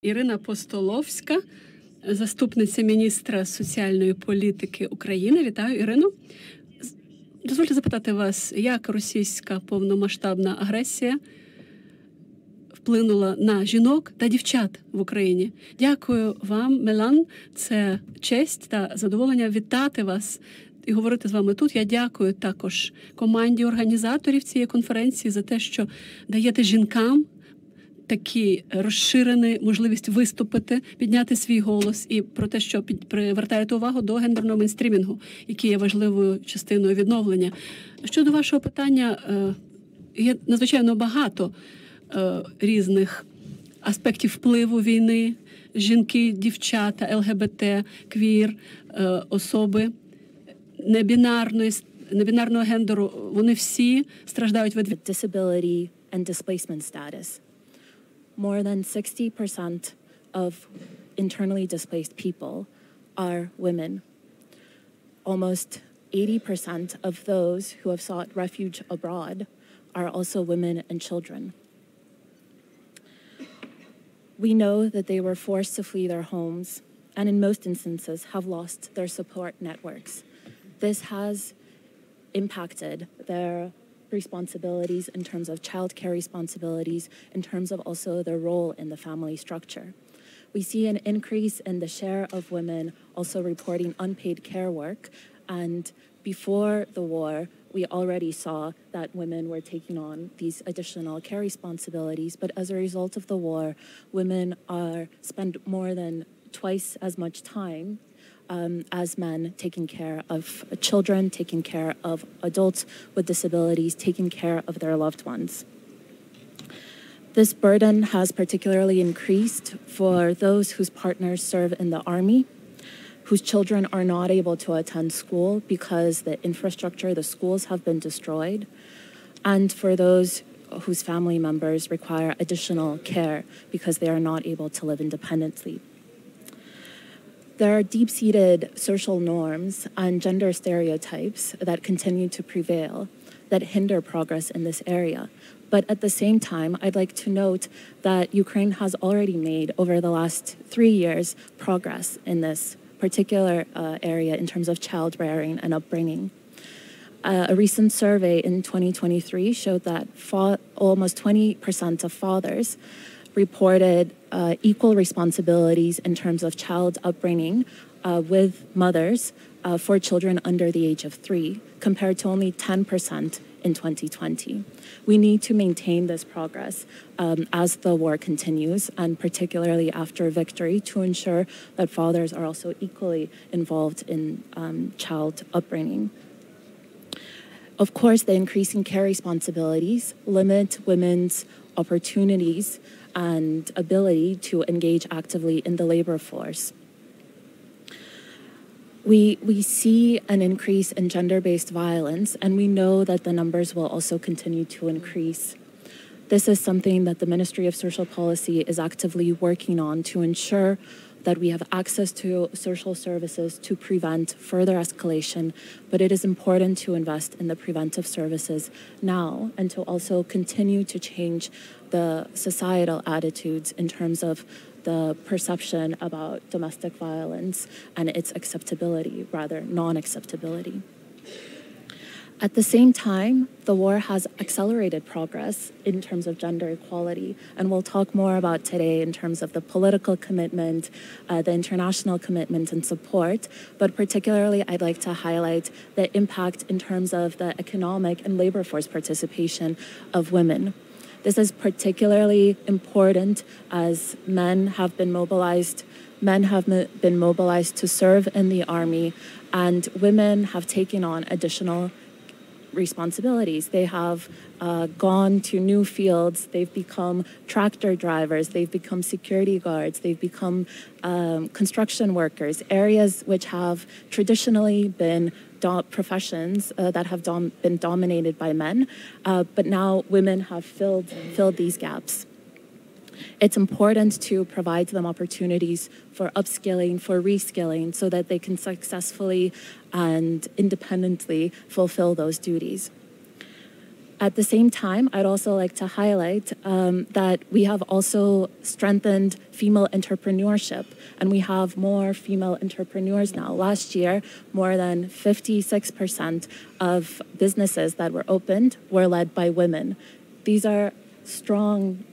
Ірина Постоловська, заступниця міністра соціальної політики України. Вітаю, Ірино. Дозвольте запитати вас, як російська повномасштабна агресія вплинула на жінок та дівчат в Україні. Дякую вам, Melanne. Це честь та задоволення вітати вас і говорити з вами тут. Я дякую також команді організаторів цієї конференції за те, що даєте жінкам такі розширені можливість виступити, підняти свій голос і про те, що привертаєте увагу до гендерного мейнстрімінгу, який є важливою частиною відновлення. Щодо вашого питання, є надзвичайно багато різних аспектів впливу війни. Жінки, дівчата, ЛГБТ, квір, особи небінарного гендеру, вони всі страждають від disability and displacement status. More than 60% of internally displaced people are women. Almost 80% of those who have sought refuge abroad are also women and children. We know that they were forced to flee their homes and in most instances have lost their support networks. This has impacted their responsibilities in terms of childcare responsibilities, in terms of also their role in the family structure. We see an increase in the share of women also reporting unpaid care work, and before the war, we already saw that women were taking on these additional care responsibilities, but as a result of the war, women spend more than twice as much time as men, taking care of children, taking care of adults with disabilities, taking care of their loved ones. This burden has particularly increased for those whose partners serve in the army, whose children are not able to attend school because the infrastructure, the schools have been destroyed, and for those whose family members require additional care because they are not able to live independently. There are deep-seated social norms and gender stereotypes that continue to prevail, that hinder progress in this area. But at the same time, I'd like to note that Ukraine has already made, over the last 3 years, progress in this particular area in terms of child-rearing and upbringing. A recent survey in 2023 showed that almost 20% of fathers reported equal responsibilities in terms of child upbringing with mothers for children under the age of 3, compared to only 10% in 2020. We need to maintain this progress as the war continues, and particularly after victory, to ensure that fathers are also equally involved in child upbringing. Of course, the increasing care responsibilities limit women's opportunities and ability to engage actively in the labor force. We see an increase in gender-based violence, and we know that the numbers will also continue to increase. This is something that the Ministry of Social Policy is actively working on to ensure that we have access to social services to prevent further escalation, but it is important to invest in the preventive services now and to also continue to change the societal attitudes in terms of the perception about domestic violence and its acceptability, rather non-acceptability. At the same time, the war has accelerated progress in terms of gender equality, and we'll talk more about today in terms of the political commitment, the international commitment and support, but particularly I'd like to highlight the impact in terms of the economic and labor force participation of women. This is particularly important as men have been mobilized to serve in the army, and women have taken on additional responsibilities. They have gone to new fields, they've become tractor drivers, they've become security guards, they've become construction workers, areas which have traditionally been professions that have been dominated by men, but now women have filled these gaps. It's important to provide them opportunities for upskilling, for reskilling, so that they can successfully and independently fulfill those duties. At the same time, I'd also like to highlight that we have also strengthened female entrepreneurship, and we have more female entrepreneurs now. Last year, more than 56% of businesses that were opened were led by women. These are strong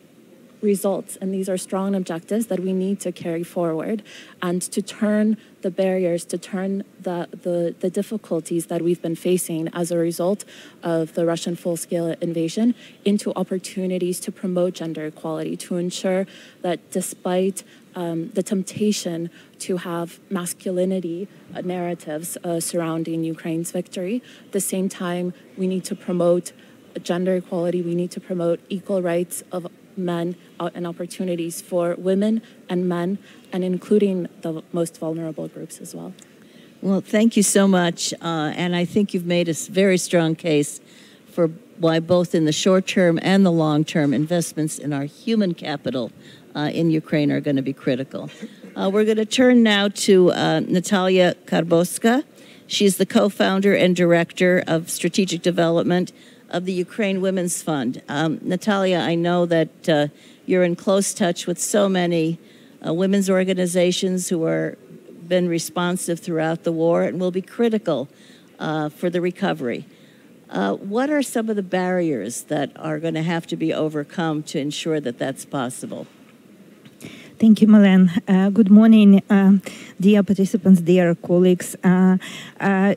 results, and these are strong objectives that we need to carry forward and to turn the barriers, to turn the difficulties that we've been facing as a result of the Russian full-scale invasion into opportunities to promote gender equality, to ensure that despite the temptation to have masculinity narratives surrounding Ukraine's victory, at the same time, we need to promote gender equality, we need to promote equal rights of men and opportunities for women and men, and including the most vulnerable groups as well. Well, thank you so much. And I think you've made a very strong case for why both in the short term and the long term investments in our human capital in Ukraine are going to be critical. We're going to turn now to Natalia Karbowska. She's the co-founder and director of strategic development of the Ukraine Women's Fund. Natalia, I know that you're in close touch with so many women's organizations who are been responsive throughout the war and will be critical for the recovery. What are some of the barriers that are going to have to be overcome to ensure that that's possible? Thank you, Melanne. Good morning, dear participants, dear colleagues.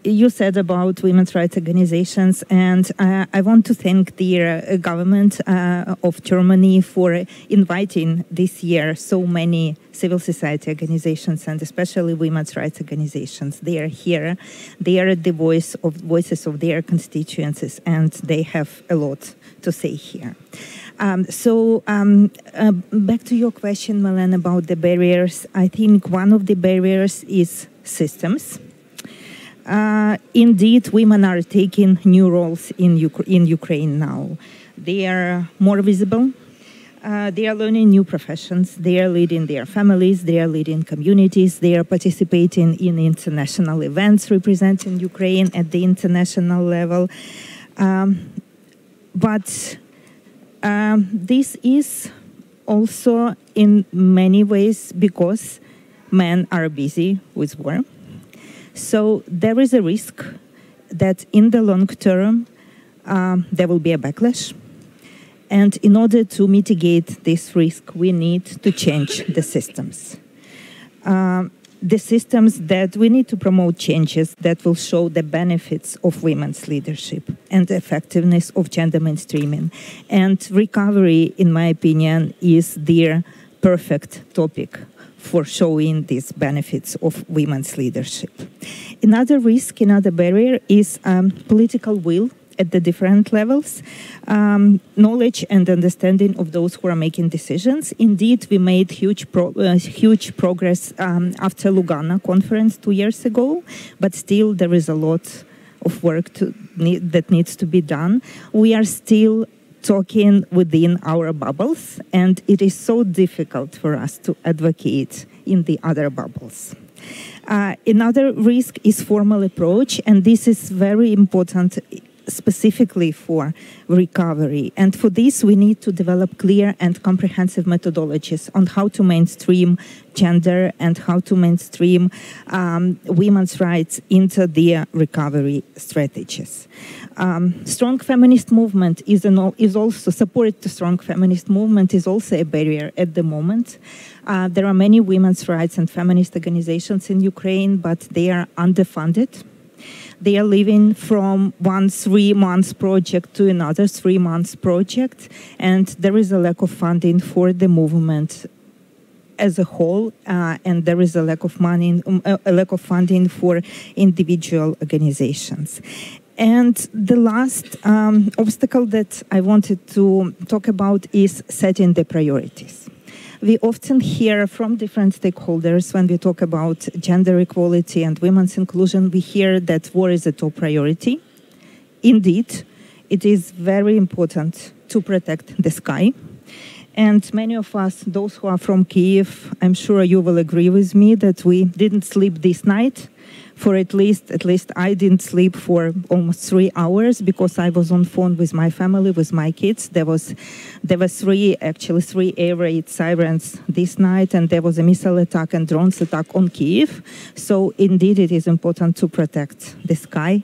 You said about women's rights organizations, and I want to thank the government of Germany for inviting this year so many civil society organizations and especially women's rights organizations. They are here. They are the voices of their constituencies, and they have a lot to say here. Back to your question, Melanne, about the barriers. I think one of the barriers is systems. Indeed, women are taking new roles in Ukraine now. They are more visible. They are learning new professions. They are leading their families. They are leading communities. They are participating in international events representing Ukraine at the international level. But this is also in many ways because men are busy with war. So there is a risk that in the long term there will be a backlash. And in order to mitigate this risk, we need to change the systems. The systems that we need to promote changes that will show the benefits of women's leadership and the effectiveness of gender mainstreaming. And recovery, in my opinion, is the perfect topic for showing these benefits of women's leadership. Another risk, another barrier is political will at the different levels, knowledge and understanding of those who are making decisions. Indeed, we made huge progress after Lugano conference 2 years ago, but still there is a lot of work that needs to be done. We are still talking within our bubbles, and it is so difficult for us to advocate in the other bubbles. Another risk is formal approach, and this is very important specifically for recovery. And for this, we need to develop clear and comprehensive methodologies on how to mainstream gender and how to mainstream women's rights into their recovery strategies. Strong feminist movement is also support to strong feminist movement is also a barrier at the moment. There are many women's rights and feminist organizations in Ukraine, but they are underfunded. They are living from one 3-month project to another 3-month project, and there is a lack of funding for the movement as a whole, and there is a lack of money, a lack of funding for individual organizations. And the last obstacle that I wanted to talk about is setting the priorities. We often hear from different stakeholders when we talk about gender equality and women's inclusion, we hear that war is a top priority. Indeed, it is very important to protect the sky. And many of us, those who are from Kyiv, I'm sure you will agree with me that we didn't sleep this night. For at least I didn't sleep for almost 3 hours because I was on phone with my family, with my kids. There was three air raid sirens this night, and there was a missile attack and drones attack on Kyiv. So indeed, it is important to protect the sky.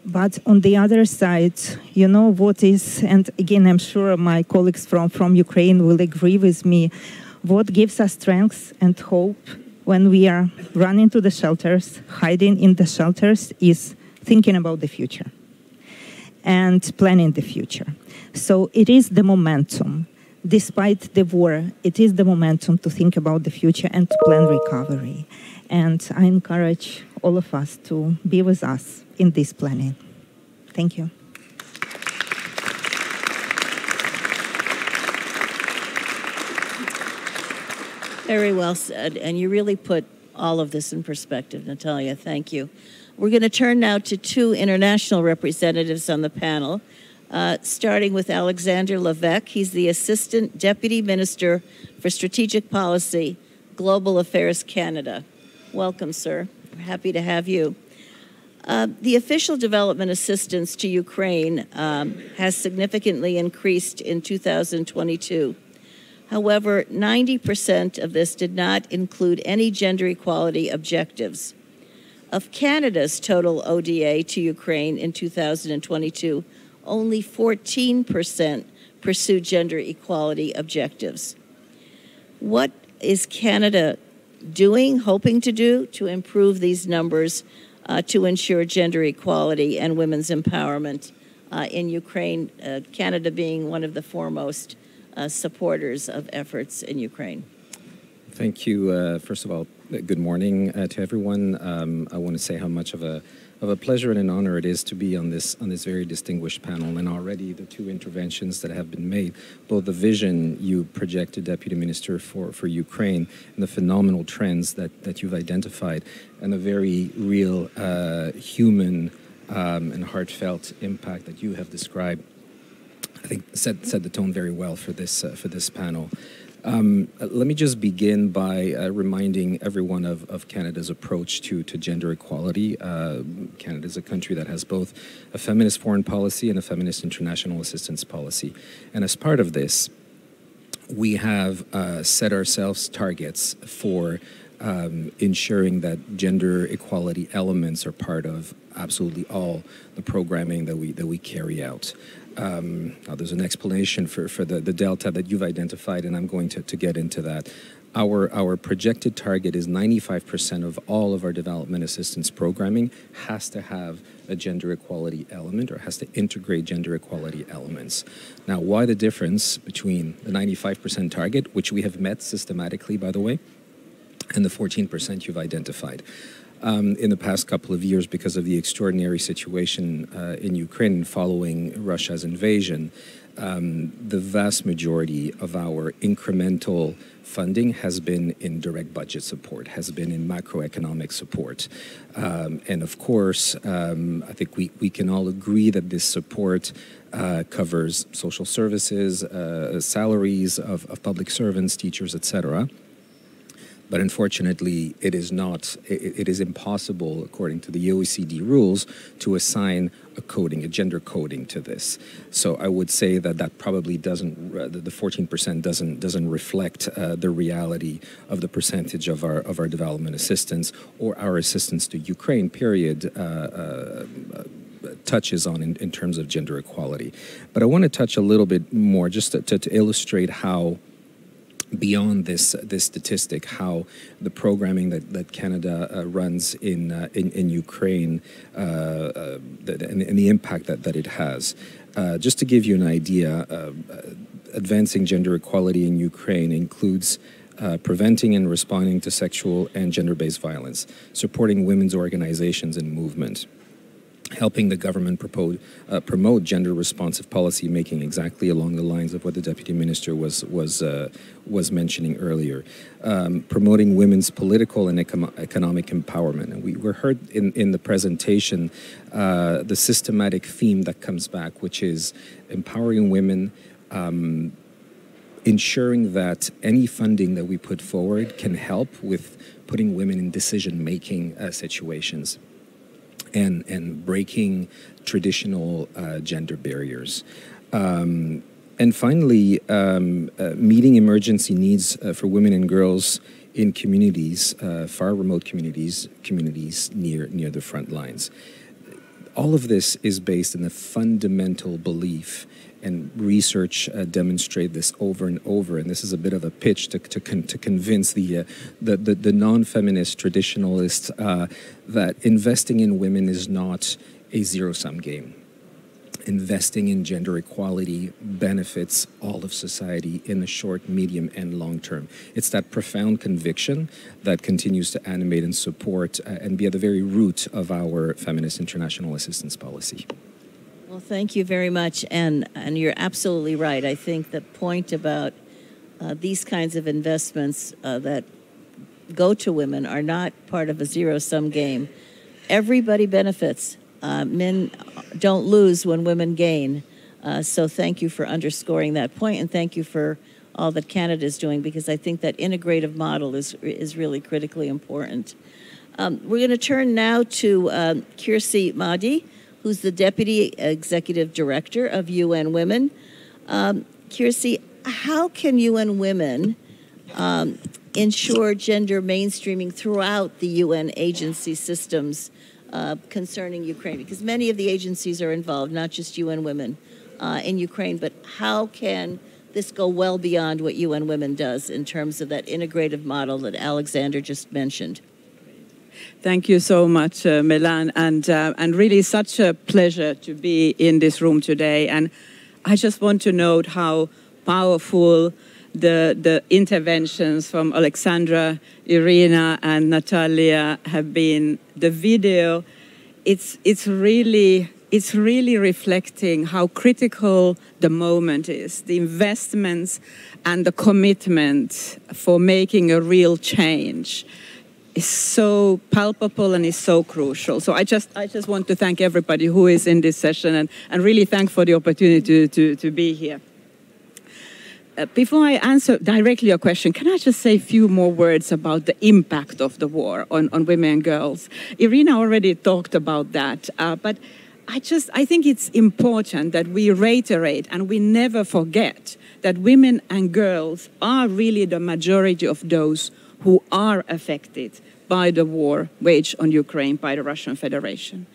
But on the other side, you know what is, and again, I'm sure my colleagues from Ukraine will agree with me, what gives us strength and hope when we are running to the shelters, hiding in the shelters, is thinking about the future and planning the future. So it is the momentum. Despite the war, it is the momentum to think about the future and to plan recovery. And I encourage all of us to be with us in this planning. Thank you. Very well said, and you really put all of this in perspective, Natalia. Thank you. We're going to turn now to two international representatives on the panel, starting with Alexandre Leveque. He's the Assistant Deputy Minister for Strategic Policy, Global Affairs Canada. Welcome, sir. We're happy to have you. The official development assistance to Ukraine has significantly increased in 2022. However, 90% of this did not include any gender equality objectives. Of Canada's total ODA to Ukraine in 2022, only 14% pursued gender equality objectives. What is Canada doing, hoping to do, to improve these numbers to ensure gender equality and women's empowerment in Ukraine, Canada being one of the foremost supporters of efforts in Ukraine? Thank you. First of all, good morning to everyone. I want to say how much of a pleasure and an honor it is to be on this very distinguished panel. And already the two interventions that have been made, both the vision you projected, Deputy Minister, for Ukraine, and the phenomenal trends that you've identified, and the very real human and heartfelt impact that you have described, I think set the tone very well for this panel. Let me just begin by reminding everyone of Canada's approach to gender equality. Canada is a country that has both a feminist foreign policy and a feminist international assistance policy. And as part of this, we have set ourselves targets for ensuring that gender equality elements are part of absolutely all the programming that we carry out. Now there's an explanation for the delta that you've identified, and I'm going to get into that. Our projected target is 95% of all of our development assistance programming has to have a gender equality element or has to integrate gender equality elements. Now, why the difference between the 95% target, which we have met systematically, by the way, and the 14% you've identified? In the past couple of years, because of the extraordinary situation in Ukraine following Russia's invasion, the vast majority of our incremental funding has been in direct budget support, has been in macroeconomic support. And of course, I think we can all agree that this support covers social services, salaries of public servants, teachers, etc. But unfortunately, it is impossible, according to the OECD rules, to assign a gender coding to this. So I would say that probably doesn't, the 14% doesn't reflect the reality of the percentage of our development assistance or our assistance to Ukraine, period, touches on in terms of gender equality. But I want to touch a little bit more just to illustrate how, beyond this statistic, how the programming that Canada runs in Ukraine and the impact that it has. Just to give you an idea, advancing gender equality in Ukraine includes preventing and responding to sexual and gender-based violence, supporting women's organizations and movement, helping the government promote gender-responsive policy making, exactly along the lines of what the Deputy Minister was mentioning earlier, promoting women's political and economic empowerment. And we heard in the presentation the systematic theme that comes back, which is empowering women, ensuring that any funding that we put forward can help with putting women in decision-making situations and breaking traditional gender barriers. And finally, meeting emergency needs for women and girls in communities, far remote communities near the front lines. All of this is based in a fundamental belief, and research demonstrate this over and over. And this is a bit of a pitch to convince the non-feminist traditionalists that investing in women is not a zero-sum game. Investing in gender equality benefits all of society in the short, medium, and long term. It's that profound conviction that continues to animate and support and be at the very root of our feminist international assistance policy. Well, thank you very much, and you're absolutely right. I think the point about these kinds of investments that go to women are not part of a zero-sum game. Everybody benefits. Men don't lose when women gain. So thank you for underscoring that point, and thank you for all that Canada is doing, because I think that integrative model is really critically important. We're going to turn now to Kirsi Madi, who's the Deputy Executive Director of UN Women. Kirsi, how can UN Women ensure gender mainstreaming throughout the UN agency systems concerning Ukraine? Because many of the agencies are involved, not just UN Women in Ukraine, but how can this go well beyond what UN Women does in terms of that integrative model that Alexandre just mentioned? Thank you so much, Melanne, and really such a pleasure to be in this room today. And I just want to note how powerful the interventions from Oleksandra, Iryna, and Natalia have been. The video, it's really reflecting how critical the moment is, the investments and the commitment for making a real change is so palpable and is so crucial. So I just want to thank everybody who is in this session and really thank for the opportunity to be here. Before I answer directly your question, can I just say a few more words about the impact of the war on women and girls? Iryna already talked about that, but I think it's important that we reiterate and we never forget that women and girls are really the majority of those who are affected by the war waged on Ukraine by the Russian Federation.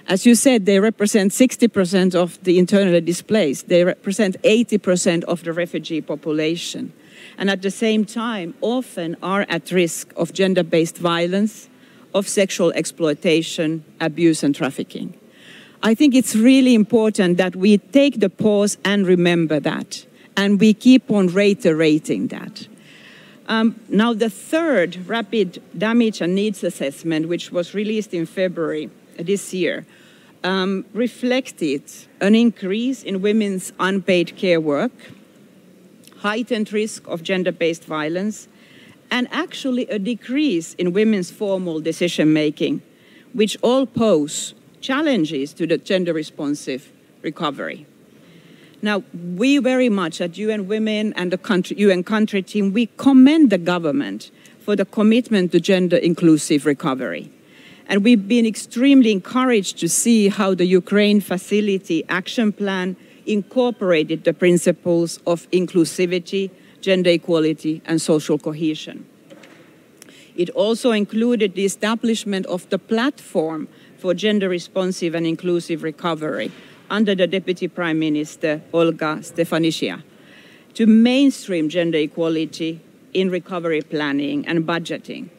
As you said, they represent 60% of the internally displaced. They represent 80% of the refugee population. And at the same time, often are at risk of gender-based violence, of sexual exploitation, abuse, and trafficking. I think it's really important that we take the pause and remember that, and we keep on reiterating that. Now, the third rapid damage and needs assessment, which was released in February this year, reflected an increase in women's unpaid care work, heightened risk of gender-based violence, and actually a decrease in women's formal decision-making, which all pose challenges to the gender-responsive recovery. Now, we very much at UN Women and the UN country team, we commend the government for the commitment to gender-inclusive recovery. And we've been extremely encouraged to see how the Ukraine Facility Action Plan incorporated the principles of inclusivity, gender equality, and social cohesion. It also included the establishment of the platform for gender-responsive and inclusive recovery under the Deputy Prime Minister, Olga Stefanishyna, to mainstream gender equality in recovery planning and budgeting.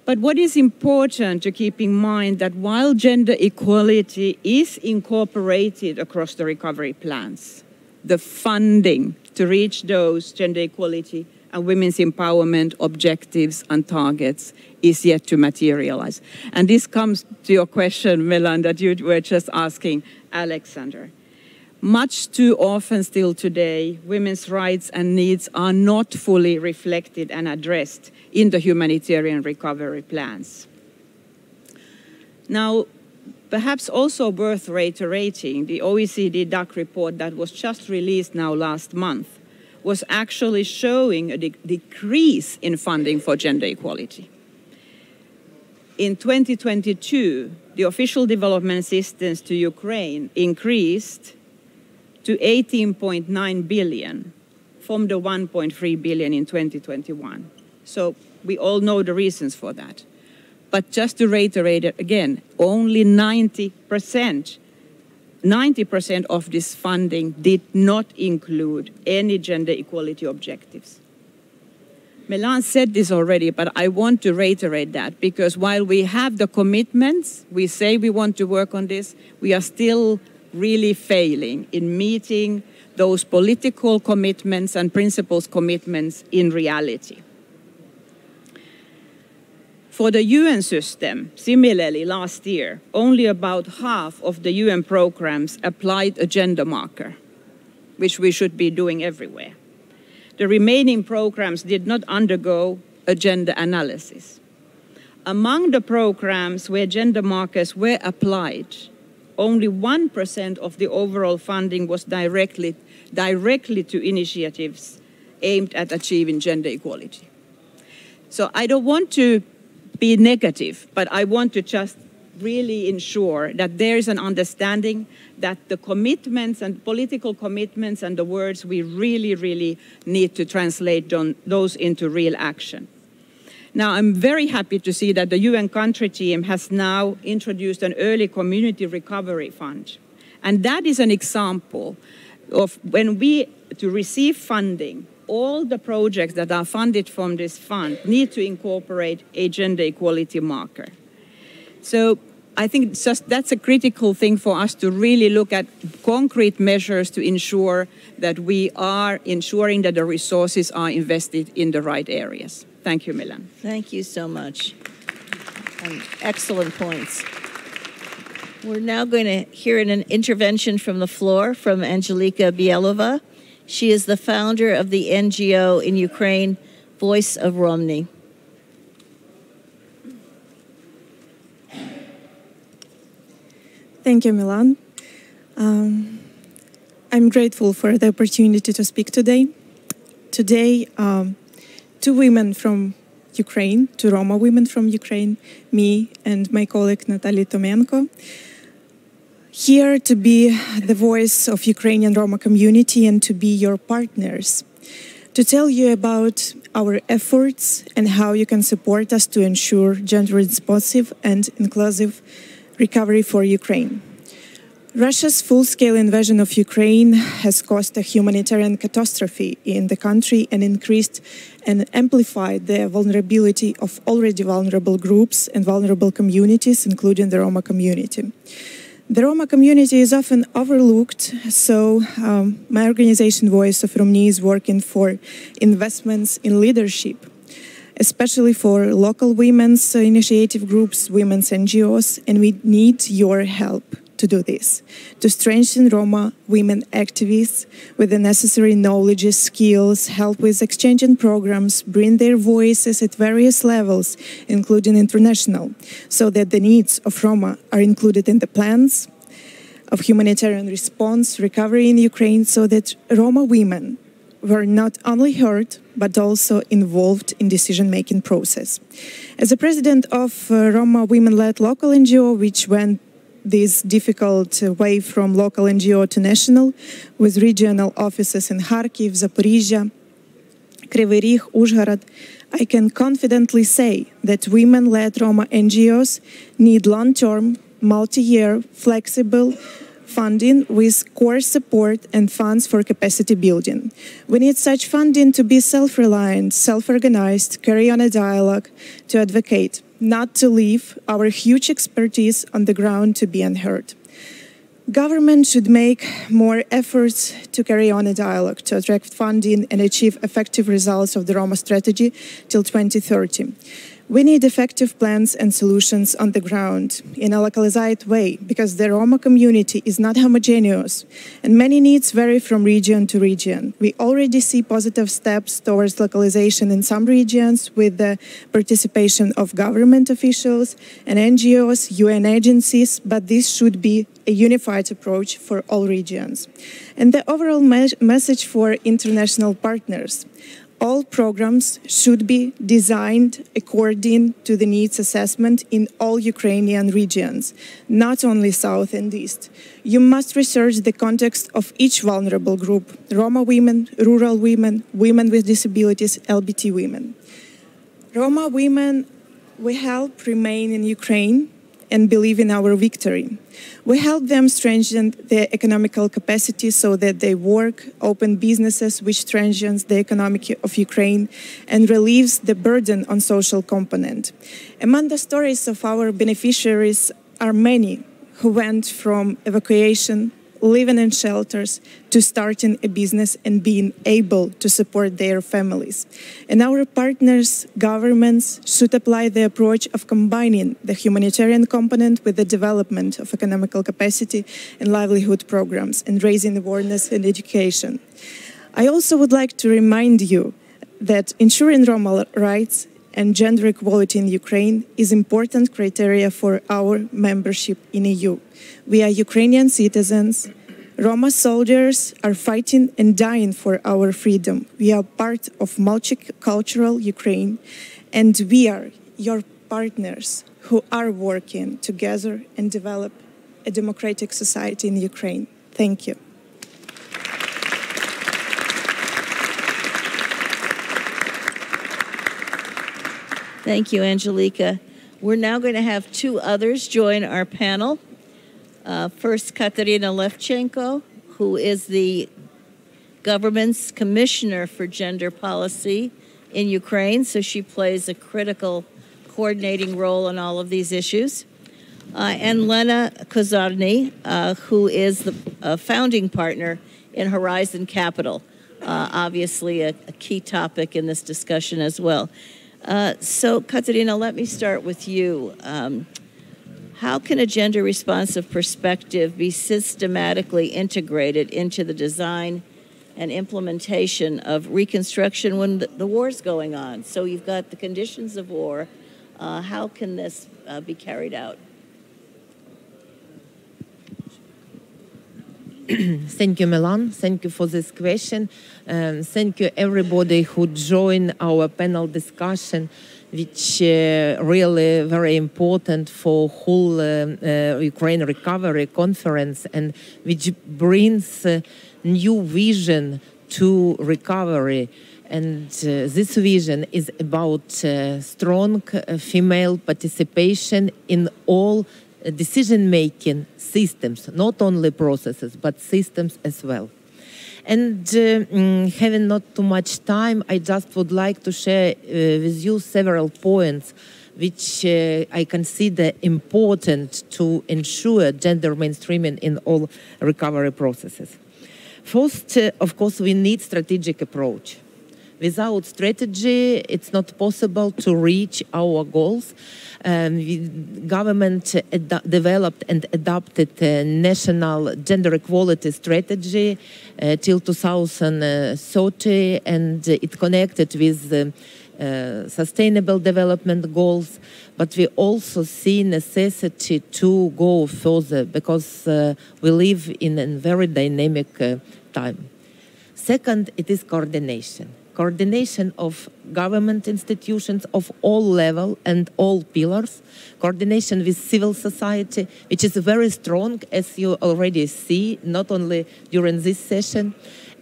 But what is important to keep in mind that while gender equality is incorporated across the recovery plans, the funding to reach those gender equality and women's empowerment objectives and targets is yet to materialize. And this comes to your question, Melanne, that you were just asking Alexandre. Much too often still today, women's rights and needs are not fully reflected and addressed in the humanitarian recovery plans. Now, perhaps also worth reiterating, the OECD DAC report that was just released now last month was actually showing a decrease in funding for gender equality. In 2022, the official development assistance to Ukraine increased to 18.9 billion from the 1.3 billion in 2021. So we all know the reasons for that. But just to reiterate it again, only 90% of this funding did not include any gender equality objectives. Melanne said this already, but I want to reiterate that, because while we have the commitments, we say we want to work on this, we are still really failing in meeting those political commitments and principles commitments in reality. For the UN system, similarly, last year, only about half of the UN programs applied a gender marker, which we should be doing everywhere. The remaining programs did not undergo a gender analysis. Among the programs where gender markers were applied, only 1% of the overall funding was directly to initiatives aimed at achieving gender equality. So I don't want to be negative, but I want to just really ensure that there is an understanding that the commitments and political commitments and the words we really need to translate those into real action. Now, I'm very happy to see that the UN country team has now introduced an early community recovery fund. And that is an example of when to receive funding, all the projects that are funded from this fund need to incorporate a gender equality marker. So I think that's a critical thing for us to really look at concrete measures to ensure that we are ensuring that the resources are invested in the right areas. Thank you, Melanne. Thank you so much. Excellent points. We're now going to hear an intervention from the floor from Angelika Bielova. She is the founder of the NGO in Ukraine, Voice of Romny. Thank you, Melanne. I'm grateful for the opportunity to speak today. Today, two women from Ukraine, two Roma women from Ukraine, me and my colleague Natalia Tomenko, here to be the voice of Ukrainian Roma community and to be your partners, to tell you about our efforts and how you can support us to ensure gender responsive and inclusive recovery for Ukraine. Russia's full-scale invasion of Ukraine has caused a humanitarian catastrophe in the country and increased and amplified the vulnerability of already vulnerable groups and vulnerable communities, including the Roma community. The Roma community is often overlooked, so my organization Voice of Romny is working for investments in leadership, especially for local women's initiative groups, women's NGOs, and we need your help to do this, to strengthen Roma women activists with the necessary knowledge, skills, help with exchanging programs, bring their voices at various levels, including international, so that the needs of Roma are included in the plans of humanitarian response, recovery in Ukraine, so that Roma women were not only heard, but also involved in decision-making process. As a president of Roma women-led local NGO, which went this difficult way from local NGO to national, with regional offices in Kharkiv, Zaporizhia, Kryvyi Rih, Uzhhorod, I can confidently say that women-led Roma NGOs need long-term, multi-year, flexible funding with core support and funds for capacity building. We need such funding to be self-reliant, self-organized, carry on a dialogue, to advocate, not to leave our huge expertise on the ground to be unheard. Government should make more efforts to carry on a dialogue, to attract funding and achieve effective results of the Roma strategy till 2030. We need effective plans and solutions on the ground in a localized way, because the Roma community is not homogeneous and many needs vary from region to region. We already see positive steps towards localization in some regions with the participation of government officials and NGOs, UN agencies, but this should be a unified approach for all regions. And the overall message for international partners: all programs should be designed according to the needs assessment in all Ukrainian regions, not only South and East. You must research the context of each vulnerable group: Roma women, rural women, women with disabilities, LGBT women. Roma women, we help remain in Ukraine and believe in our victory. We help them strengthen their economical capacity so that they work, open businesses, which strengthens the economic of Ukraine and relieves the burden on social component. Among the stories of our beneficiaries are many who went from evacuation, living in shelters, to starting a business and being able to support their families. And our partners, governments, should apply the approach of combining the humanitarian component with the development of economical capacity and livelihood programs and raising awareness and education. I also would like to remind you that ensuring Roma rights and gender equality in Ukraine is important criteria for our membership in EU. We are Ukrainian citizens. Roma soldiers are fighting and dying for our freedom. We are part of multicultural Ukraine, and we are your partners who are working together and develop a democratic society in Ukraine. Thank you. Thank you, Angelika. We're now going to have two others join our panel. First, Kateryna Levchenko, who is the government's Commissioner for Gender Policy in Ukraine, so she plays a critical coordinating role in all of these issues. And Lenna Koszarny, who is the founding partner in Horizon Capital, obviously a key topic in this discussion as well. So, Kateryna, let me start with you. How can a gender-responsive perspective be systematically integrated into the design and implementation of reconstruction when the war's going on? So you've got the conditions of war. How can this be carried out? Thank you, Melanne. Thank you for this question. Thank you, everybody who joined our panel discussion, which really very important for whole Ukraine Recovery Conference, and which brings new vision to recovery. And this vision is about strong female participation in all decision-making systems, not only processes, but systems as well. And having not too much time, I just would like to share with you several points which I consider important to ensure gender mainstreaming in all recovery processes. First, of course, we need strategic approach. Without strategy, it's not possible to reach our goals. Government developed and adopted a national gender equality strategy till 2030, and it connected with sustainable development goals. But we also see necessity to go further because we live in a very dynamic time. Second, it is coordination. Coordination of government institutions of all levels and all pillars, coordination with civil society, which is very strong, as you already see, not only during this session,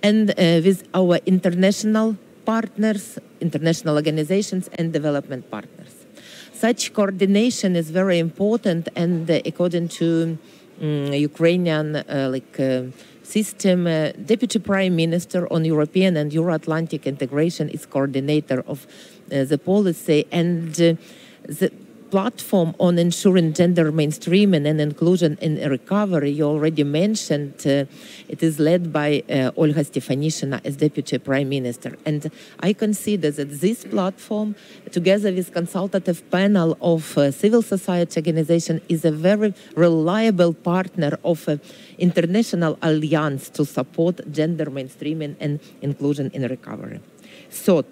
and with our international partners, international organizations, and development partners. Such coordination is very important, and according to Ukrainian system, Deputy Prime Minister on European and Euro-Atlantic integration is coordinator of the policy, and the platform on ensuring gender mainstreaming and inclusion in recovery, you already mentioned, it is led by Olga Stefanishina as Deputy Prime Minister. And I consider that this platform, together with consultative panel of civil society organization, is a very reliable partner of an international alliance to support gender mainstreaming and inclusion in recovery. Third,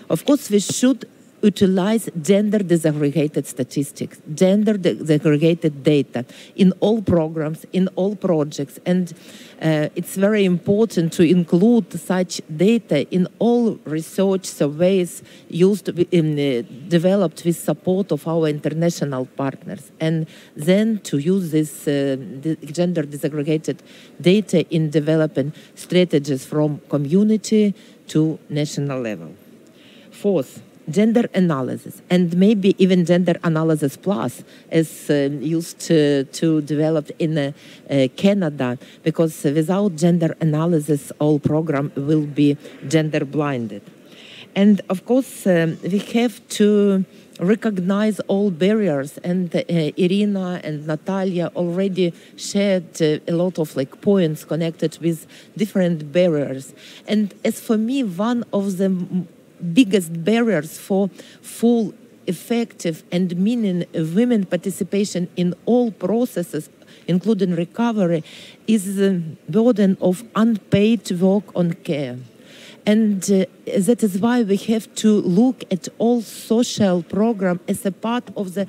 of course, we should utilize gender disaggregated statistics, gender disaggregated data in all programs, in all projects. And it's very important to include such data in all research surveys developed with support of our international partners. And then to use this gender disaggregated data in developing strategies from community to national level. Fourth, gender analysis, and maybe even gender analysis plus, as used to develop in Canada, because without gender analysis, all program will be gender blinded. And of course, we have to recognize all barriers, and Iryna and Natalia already shared a lot of points connected with different barriers. And as for me, one of the biggest barriers for full, effective and meaning women participation in all processes, including recovery, is the burden of unpaid work on care. And that is why we have to look at all social program as a part of the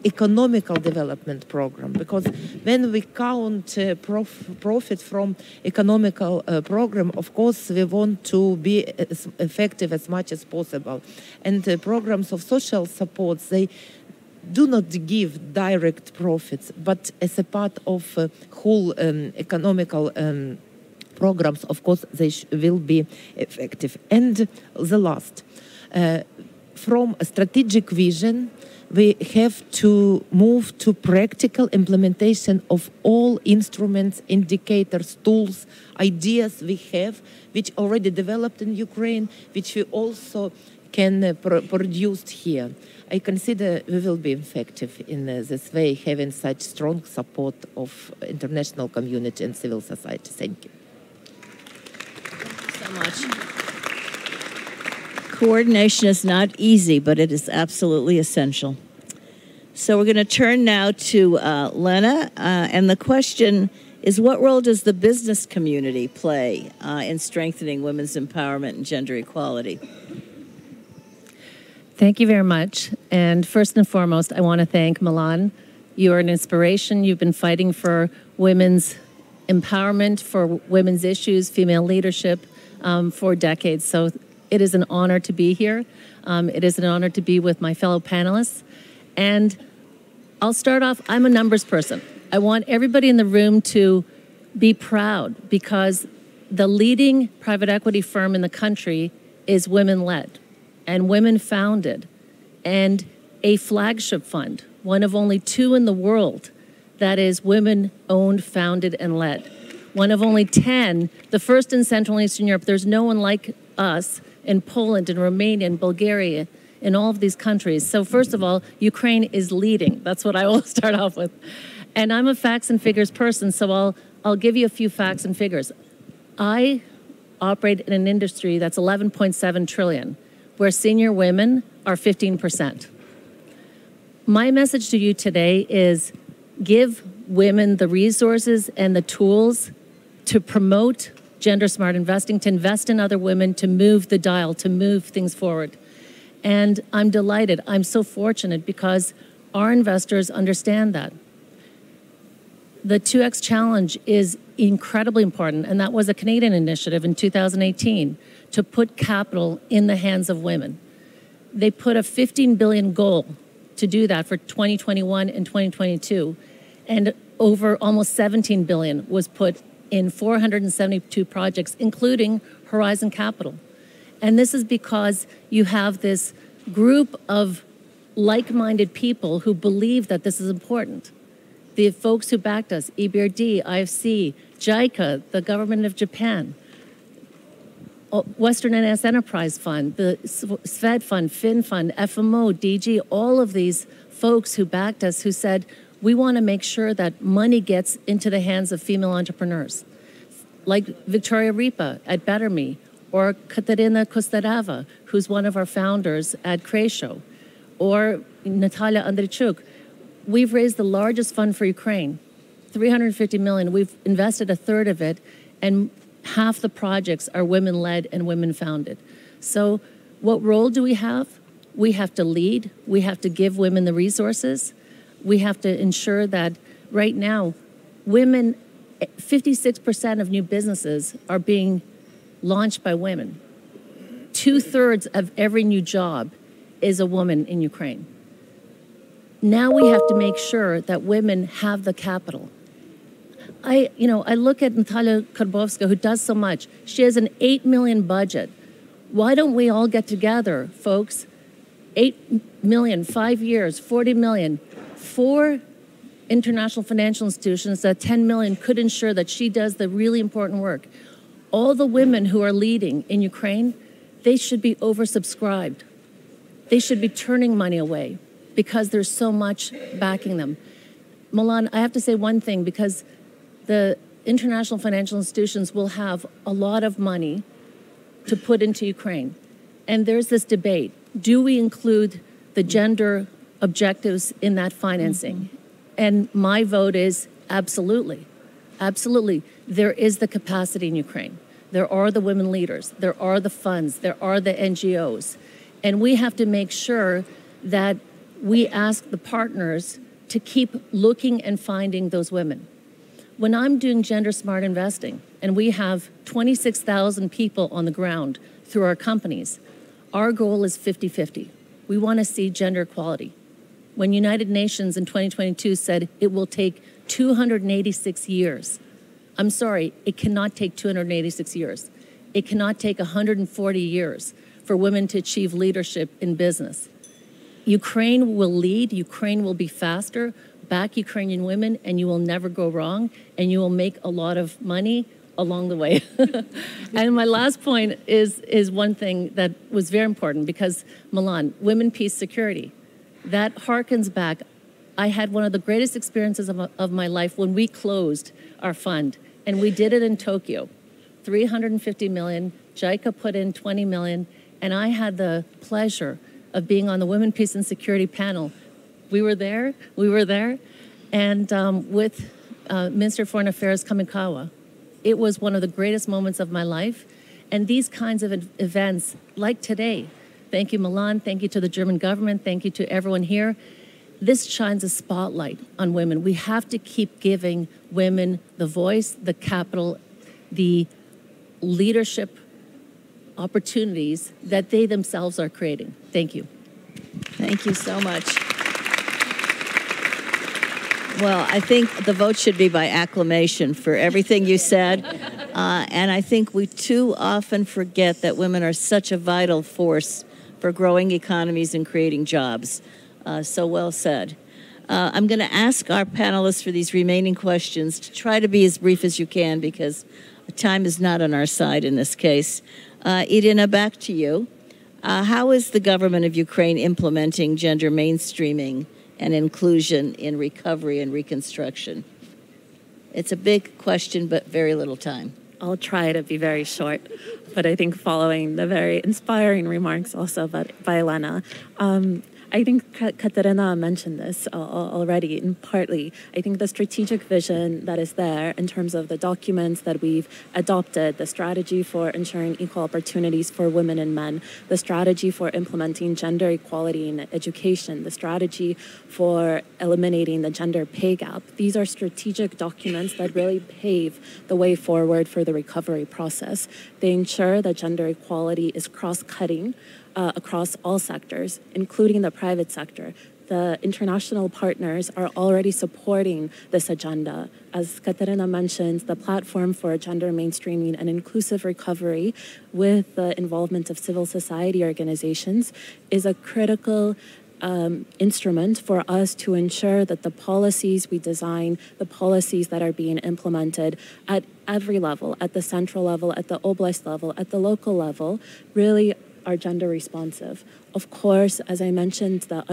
economical development program, because when we count profit from economical program, of course we want to be as effective as much as possible. And programs of social support, they do not give direct profits, but as a part of whole economical programs, of course, they will be effective. And the last, from a strategic vision, we have to move to practical implementation of all instruments, indicators, tools, ideas we have, which already developed in Ukraine, which we also can produce here. I consider we will be effective in this way, having such strong support of international community and civil society. Thank you. So much. Coordination is not easy, but it is absolutely essential. So we're going to turn now to Lenna, and the question is, what role does the business community play in strengthening women's empowerment and gender equality? Thank you very much. And first and foremost, I want to thank Melanne. You are an inspiration. You've been fighting for women's empowerment, for women's issues, female leadership for decades. So it is an honor to be here. It is an honor to be with my fellow panelists. And I'll start off, I'm a numbers person. I want everybody in the room to be proud, because the leading private equity firm in the country is women-led and women-founded, and a flagship fund, one of only 2 in the world that is women-owned, founded, and led. One of only 10, the first in Central and Eastern Europe. There's no one like us in Poland, in Romania, in Bulgaria, in all of these countries. So first of all, Ukraine is leading. That's what I will start off with. And I'm a facts and figures person, so I'll give you a few facts and figures. I operate in an industry that's 11.7 trillion, where senior women are 15%. My message to you today is give women the resources and the tools to promote gender-smart investing, to invest in other women, to move the dial, to move things forward. And I'm delighted. I'm so fortunate because our investors understand that. The 2X Challenge is incredibly important, and that was a Canadian initiative in 2018 to put capital in the hands of women. They put a 15 billion goal to do that for 2021 and 2022, and over almost 17 billion was put in 472 projects, including Horizon Capital. And this is because you have this group of like-minded people who believe that this is important. The folks who backed us, EBRD, IFC, JICA, the government of Japan, Western NS Enterprise Fund, the SVED Fund, Fin Fund, FMO, DG, all of these folks who backed us, who said, we want to make sure that money gets into the hands of female entrepreneurs, like Victoria Ripa at Better Me, or Kateryna Kostareva, who's one of our founders at Kresho, or Natalia Andreychuk. We've raised the largest fund for Ukraine, 350 million. We've invested a third of it, and half the projects are women-led and women-founded. So what role do we have? We have to lead. We have to give women the resources. We have to ensure that right now, women, 56% of new businesses are being launched by women. 2/3 of every new job is a woman in Ukraine. Now we have to make sure that women have the capital. I look at Natalia Karbowska, who does so much. She has an $8 million budget. Why don't we all get together, folks? 8 million, 5 years, 40 million. 4 international financial institutions, that 10 million could ensure that she does the really important work. All the women who are leading in Ukraine, they should be oversubscribed. They should be turning money away because there's so much backing them. Melanne, I have to say one thing, because the international financial institutions will have a lot of money to put into Ukraine. And there's this debate. Do we include the gender objectives in that financing? And my vote is absolutely. Absolutely. There is the capacity in Ukraine. There are the women leaders. There are the funds. There are the NGOs. And we have to make sure that we ask the partners to keep looking and finding those women. When I'm doing gender smart investing, and we have 26,000 people on the ground through our companies, our goal is 50-50. We want to see gender equality. When United Nations in 2022 said it will take 286 years, I'm sorry, it cannot take 286 years. It cannot take 140 years for women to achieve leadership in business. Ukraine will lead, Ukraine will be faster. Back Ukrainian women, and you will never go wrong, and you will make a lot of money along the way. And my last point is one thing that was very important, because Melanne, women, peace, security, that harkens back. I had one of the greatest experiences of my life when we closed our fund, and we did it in Tokyo. 350 million, JICA put in 20 million, and I had the pleasure of being on the Women, Peace and Security panel. We were there, and with Minister of Foreign Affairs Kamikawa. It was one of the greatest moments of my life. And these kinds of events, like today, thank you, Melanne, thank you to the German government, thank you to everyone here. This shines a spotlight on women. We have to keep giving women the voice, the capital, the leadership opportunities that they themselves are creating. Thank you. Thank you so much. Well, I think the vote should be by acclamation for everything you said. And I think we too often forget that women are such a vital force for growing economies and creating jobs. So well said. I'm going to ask our panelists for these remaining questions to try to be as brief as you can, because time is not on our side in this case. Iryna, back to you. How is the government of Ukraine implementing gender mainstreaming and inclusion in recovery and reconstruction? It's a big question, but very little time. I'll try to be very short, but I think following the very inspiring remarks also by Lenna, I think Kateryna mentioned this already, and partly. I think the strategic vision that is there in terms of the documents that we've adopted, the strategy for ensuring equal opportunities for women and men, the strategy for implementing gender equality in education, the strategy for eliminating the gender pay gap. These are strategic documents that really pave the way forward for the recovery process. They ensure that gender equality is cross-cutting across all sectors, including the private sector. The international partners are already supporting this agenda. As Kateryna mentioned, the platform for gender mainstreaming and inclusive recovery with the involvement of civil society organizations is a critical instrument for us to ensure that the policies we design, the policies that are being implemented at every level, at the central level, at the oblast level, at the local level, really are gender responsive. Of course, as I mentioned, the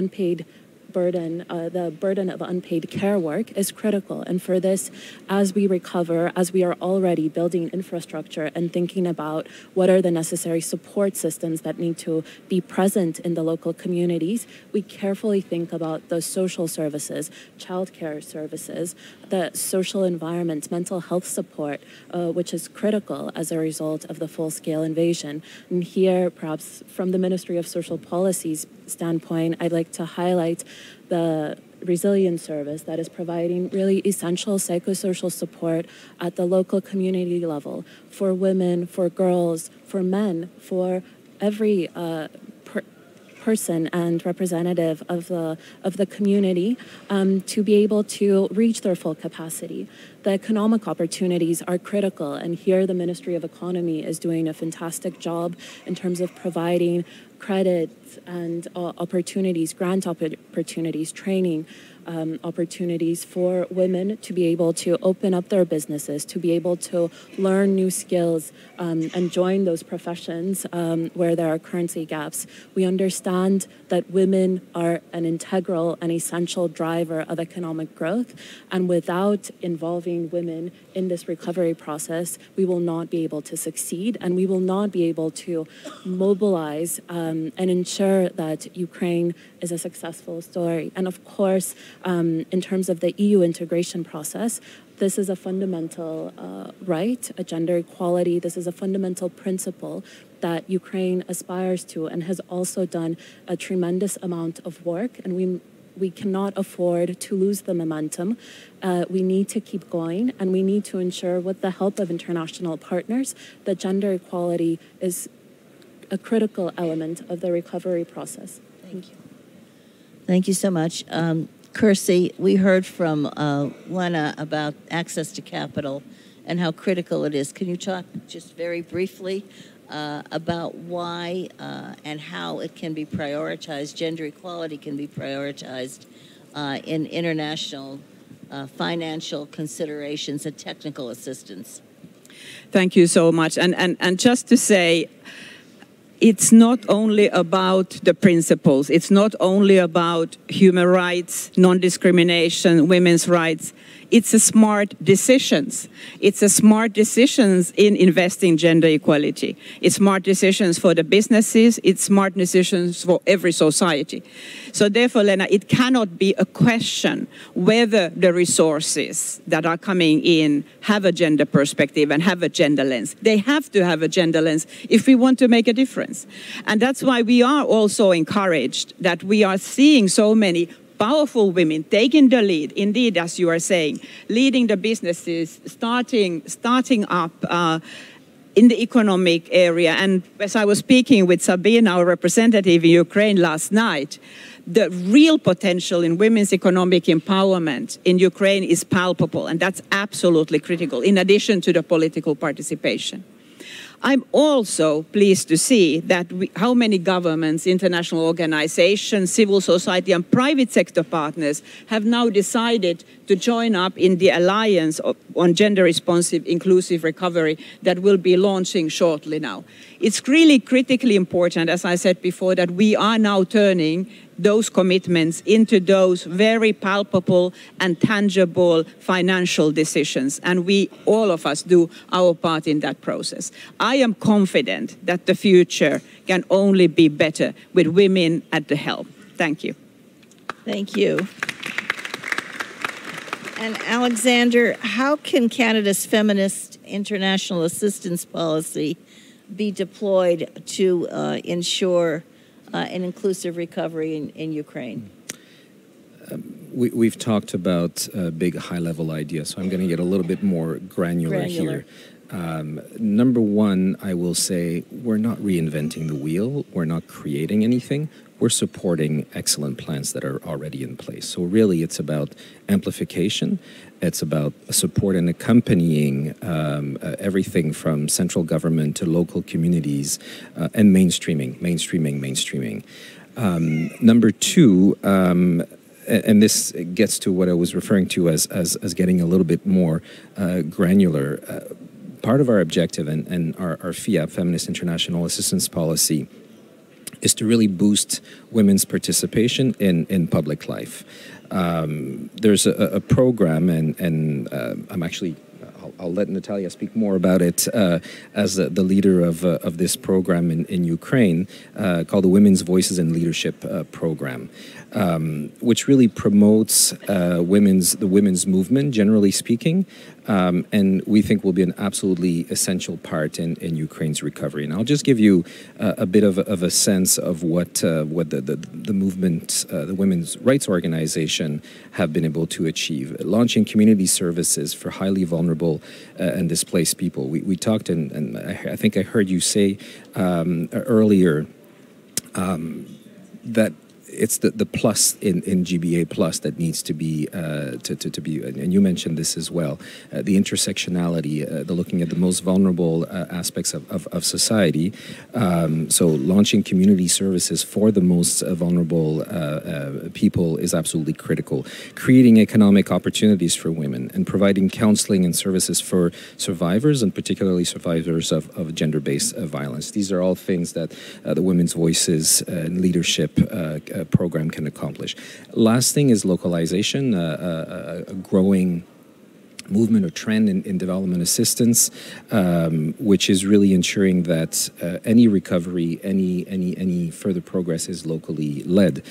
burden of unpaid care work is critical. And for this, as we recover, as we are already building infrastructure and thinking about what are the necessary support systems that need to be present in the local communities, we carefully think about the social services, childcare services, the social environment, mental health support, which is critical as a result of the full-scale invasion. And here, perhaps from the Ministry of Social Policies, standpoint, I'd like to highlight the resilience service that is providing really essential psychosocial support at the local community level for women, for girls, for men, for every person and representative of the community to be able to reach their full capacity. The economic opportunities are critical, and here the Ministry of Economy is doing a fantastic job in terms of providing credits and opportunities, grant opportunities, training opportunities for women to be able to open up their businesses, to be able to learn new skills and join those professions where there are currency gaps. We understand that women are an integral and essential driver of economic growth, and without involving women in this recovery process, we will not be able to succeed, and we will not be able to mobilize and ensure that Ukraine is a successful story. And of course, in terms of the EU integration process, this is a fundamental right, a gender equality. This is a fundamental principle that Ukraine aspires to and has also done a tremendous amount of work, and we cannot afford to lose the momentum. We need to keep going, and we need to ensure, with the help of international partners, that gender equality is a critical element of the recovery process. Thank you. Thank you so much. Kirsi, we heard from Lenna about access to capital and how critical it is. Can you talk just very briefly about why and how it can be prioritized, gender equality can be prioritized in international financial considerations and technical assistance? Thank you so much. And just to say, it's not only about the principles, it's not only about human rights, non-discrimination, women's rights. It's a smart decisions. It's a smart decisions in investing gender equality. It's smart decisions for the businesses. It's smart decisions for every society. So therefore, Lenna, it cannot be a question whether the resources that are coming in have a gender perspective and have a gender lens. They have to have a gender lens if we want to make a difference. And that's why we are also encouraged that we are seeing so many powerful women taking the lead, indeed, as you are saying, leading the businesses, starting up in the economic area. And as I was speaking with Sabina, our representative in Ukraine last night, the real potential in women's economic empowerment in Ukraine is palpable, and that's absolutely critical, in addition to the political participation. I'm also pleased to see that how many governments, international organizations, civil society and private sector partners have now decided to join up in the Alliance on Gender Responsive Inclusive Recovery that will be launching shortly now. It's really critically important, as I said before, that we are now turning those commitments into those very palpable and tangible financial decisions. And we, all of us, do our part in that process. I am confident that the future can only be better with women at the helm. Thank you. Thank you. And Alexandre, how can Canada's feminist international assistance policy be deployed to ensure an inclusive recovery in Ukraine? We've talked about big high-level ideas, so I'm going to get a little bit more granular. Here. Number one, I will say we're not reinventing the wheel. We're not creating anything. We're supporting excellent plans that are already in place. So really, it's about amplification. It's about support and accompanying everything from central government to local communities and mainstreaming. Number two, and this gets to what I was referring to as getting a little bit more granular. Part of our objective and our FIAP, Feminist International Assistance Policy, is to really boost women's participation in public life. There's a program, and I'm actually, I'll let Natalia speak more about it as the leader of this program in Ukraine, called the Women's Voices in Leadership program, which really promotes the women's movement, generally speaking, and we think will be an absolutely essential part in Ukraine's recovery. And I'll just give you a bit of a sense of what the movement, the Women's Rights Organization, have been able to achieve. Launching community services for highly vulnerable and displaced people. We talked, and I think I heard you say earlier that it's the plus in GBA plus that needs to be to be, and you mentioned this as well, the intersectionality, the looking at the most vulnerable aspects of society. So launching community services for the most vulnerable people is absolutely critical. Creating economic opportunities for women and providing counseling and services for survivors, and particularly survivors of gender-based violence. These are all things that the Women's Voices and Leadership program can accomplish. Last thing is localization, a growing movement or trend in development assistance, which is really ensuring that any recovery, any further progress is locally led.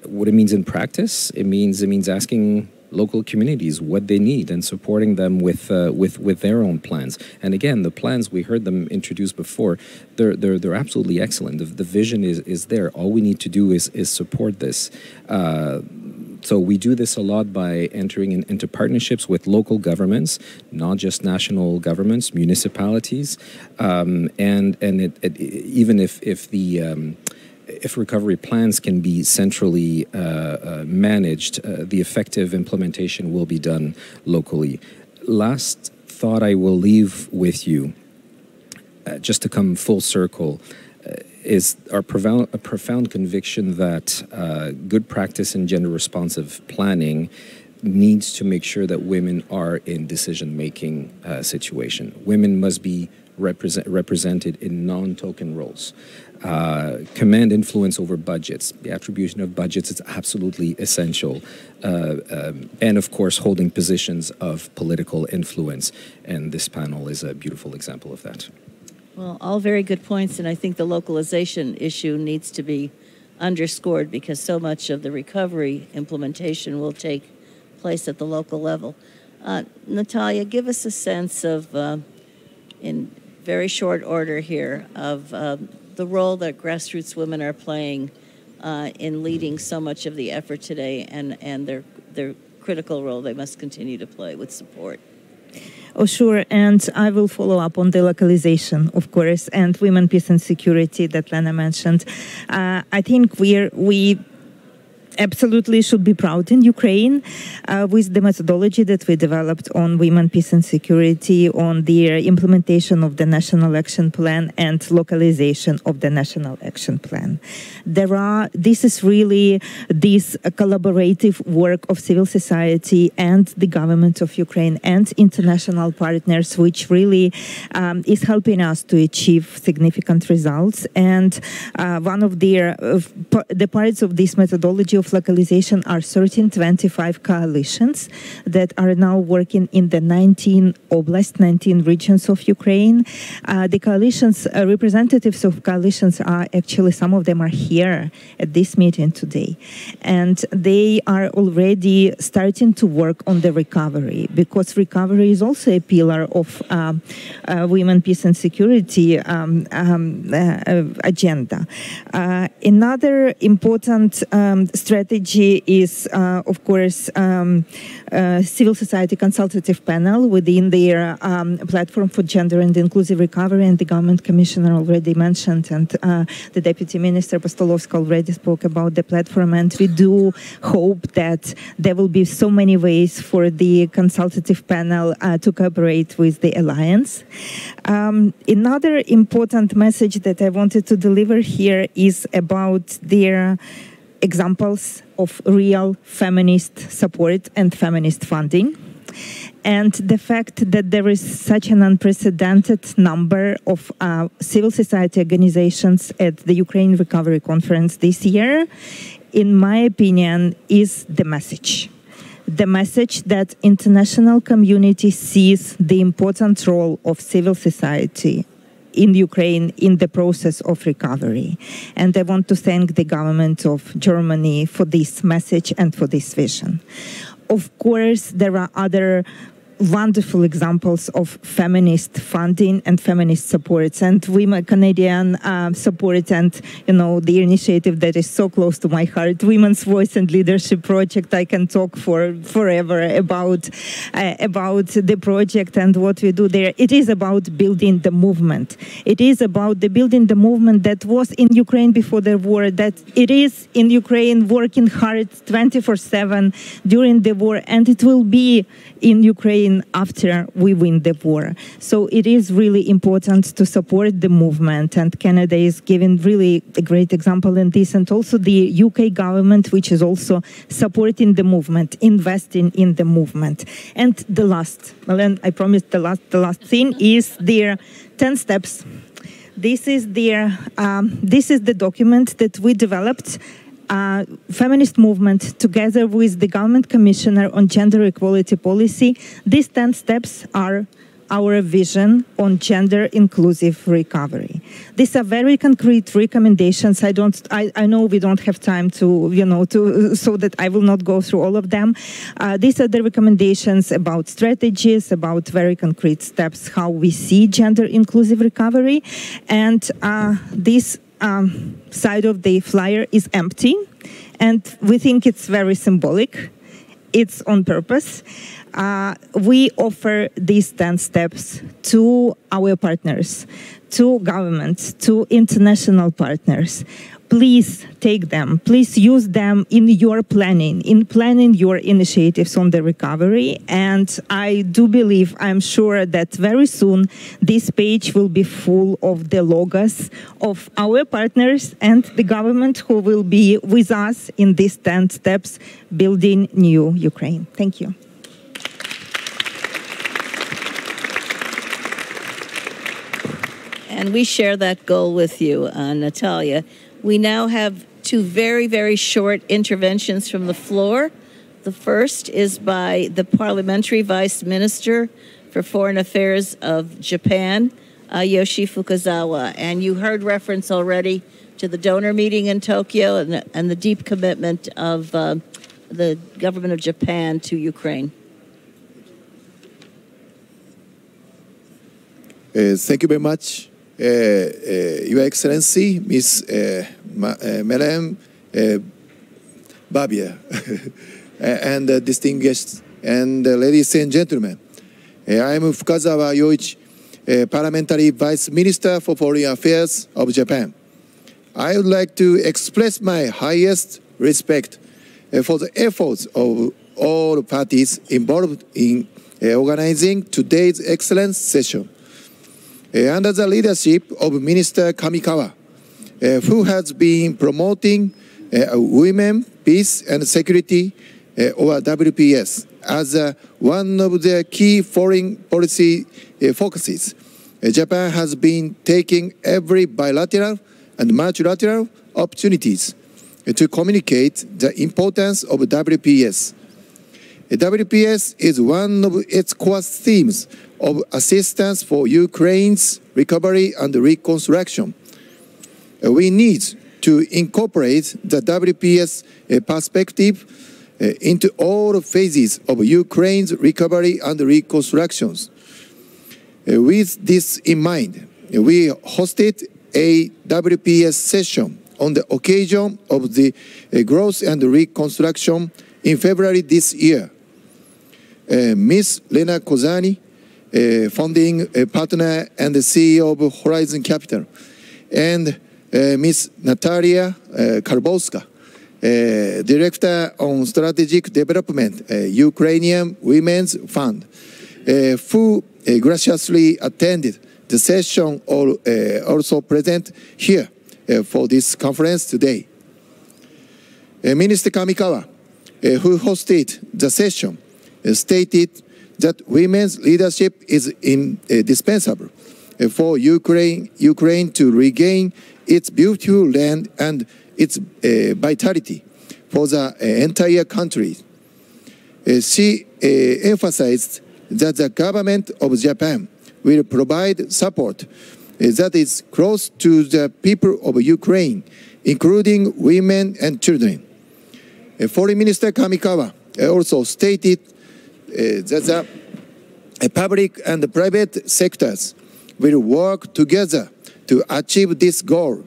What it means in practice, it means asking local communities what they need and supporting them with their own plans. And again, the plans, we heard them introduced before, they're absolutely excellent. The vision is there. All we need to do is support this. So we do this a lot by entering into partnerships with local governments, not just national governments, municipalities, and even if recovery plans can be centrally managed, the effective implementation will be done locally. Last thought I will leave with you, just to come full circle, is a profound conviction that good practice in gender-responsive planning needs to make sure that women are in decision-making situation. Women must be represented in non-token roles. Command influence over budgets. The attribution of budgets is absolutely essential. And of course, holding positions of political influence. And this panel is a beautiful example of that. Well, all very good points, and I think the localization issue needs to be underscored because so much of the recovery implementation will take place at the local level. Natalia, give us a sense of, in very short order here, of the role that grassroots women are playing in leading so much of the effort today, and their critical role they must continue to play with support. Oh, sure. And I will follow up on the localization, of course, and women, peace and security that Lenna mentioned. I think we absolutely should be proud in Ukraine with the methodology that we developed on women, peace and security, on the implementation of the National Action Plan and localization of the National Action Plan. This is really this collaborative work of civil society and the government of Ukraine and international partners, which really is helping us to achieve significant results. And one of the parts of this methodology of localization are 1325 coalitions that are now working in the 19 oblasts, 19 regions of Ukraine. The coalitions, representatives of coalitions are actually, some of them are here at this meeting today. And they are already starting to work on the recovery, because recovery is also a pillar of women, peace and security agenda. Another important strategy is, of course, civil society consultative panel within their platform for gender and inclusive recovery, and the government commissioner already mentioned, and the deputy minister Postolovska already spoke about the platform, and we do hope that there will be so many ways for the consultative panel to cooperate with the alliance. Another important message that I wanted to deliver here is about their examples of real feminist support and feminist funding, and the fact that there is such an unprecedented number of civil society organizations at the Ukraine Recovery Conference this year, in my opinion, is the message. The message that international community sees the important role of civil society in Ukraine in the process of recovery. And I want to thank the government of Germany for this message and for this vision. Of course, there are other wonderful examples of feminist funding and feminist supports, and women Canadian support, and the initiative that is so close to my heart, Women's Voice and Leadership Project. I can talk for forever about the project and what we do there. It is about building the movement. It is about building the movement that was in Ukraine before the war, that it is in Ukraine working hard 24/7 during the war, and it will be in Ukraine after we win the war. So it is really important to support the movement, and Canada is giving really a great example in this, and also the UK government, which is also supporting the movement, investing in the movement. And the last, Melanne, I promised the last thing is their 10 steps. This is the document that we developed, feminist movement, together with the Government Commissioner on Gender Equality Policy. These 10 steps are our vision on gender-inclusive recovery. These are very concrete recommendations. I know we don't have time to, so that I will not go through all of them. These are the recommendations about strategies, about very concrete steps, how we see gender-inclusive recovery. And this side of the flyer is empty, and we think it's very symbolic. It's on purpose. We offer these 10 steps to our partners, to governments, to international partners. Please take them. Please use them in your planning, in planning your initiatives on the recovery. And I do believe, I'm sure that very soon this page will be full of the logos of our partners and the government who will be with us in these 10 steps building new Ukraine. Thank you. And we share that goal with you, Natalia. We now have two very, very short interventions from the floor. The first is by the Parliamentary Vice Minister for Foreign Affairs of Japan, Yoshi Fukazawa. And you heard reference already to the donor meeting in Tokyo and the deep commitment of the government of Japan to Ukraine. Thank you very much. Your Excellency, Ms. Melanne Verveer, and distinguished and ladies and gentlemen, I am Fukazawa Yoichi, Parliamentary Vice Minister for Foreign Affairs of Japan. I would like to express my highest respect for the efforts of all parties involved in organizing today's excellent session. Under the leadership of Minister Kamikawa, who has been promoting women, peace and security, or WPS, as one of the key foreign policy focuses, Japan has been taking every bilateral and multilateral opportunities to communicate the importance of WPS. WPS is one of its core themes of assistance for Ukraine's recovery and reconstruction. We need to incorporate the WPS perspective into all phases of Ukraine's recovery and reconstruction. With this in mind, we hosted a WPS session on the occasion of the growth and reconstruction in February this year. Ms. Lenna Koszarny, founding partner and the CEO of Horizon Capital, and Ms. Natalia Karbowska, Director on Strategic Development, Ukrainian Women's Fund, who graciously attended the session, also present here for this conference today. Minister Kamikawa, who hosted the session, stated that women's leadership is indispensable for Ukraine to regain its beautiful land and its vitality for the entire country. She emphasized that the government of Japan will provide support that is close to the people of Ukraine, including women and children. Foreign Minister Kamikawa also stated that the public and private sectors will work together to achieve this goal,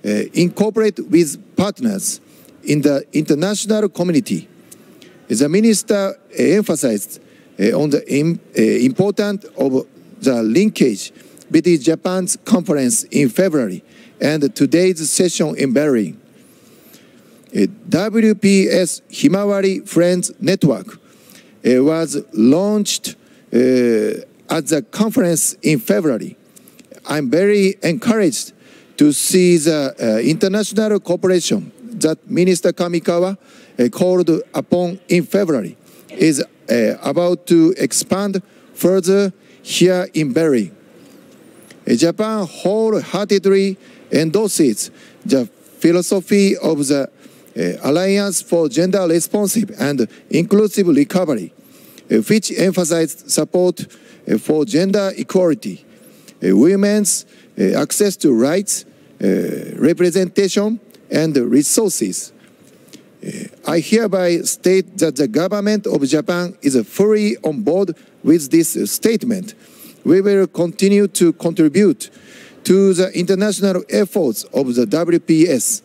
incorporate with partners in the international community. The minister emphasized on the importance of the linkage between Japan's conference in February and today's session in Berlin. WPS Himawari Friends Network was launched at the conference in February. I'm very encouraged to see the international cooperation that Minister Kamikawa called upon in February is about to expand further here in Berlin. Japan wholeheartedly endorses the philosophy of the Alliance for Gender Responsive and Inclusive Recovery, which emphasized support for gender equality, women's access to rights, representation, and resources. I hereby state that the government of Japan is fully on board with this statement. We will continue to contribute to the international efforts of the WPS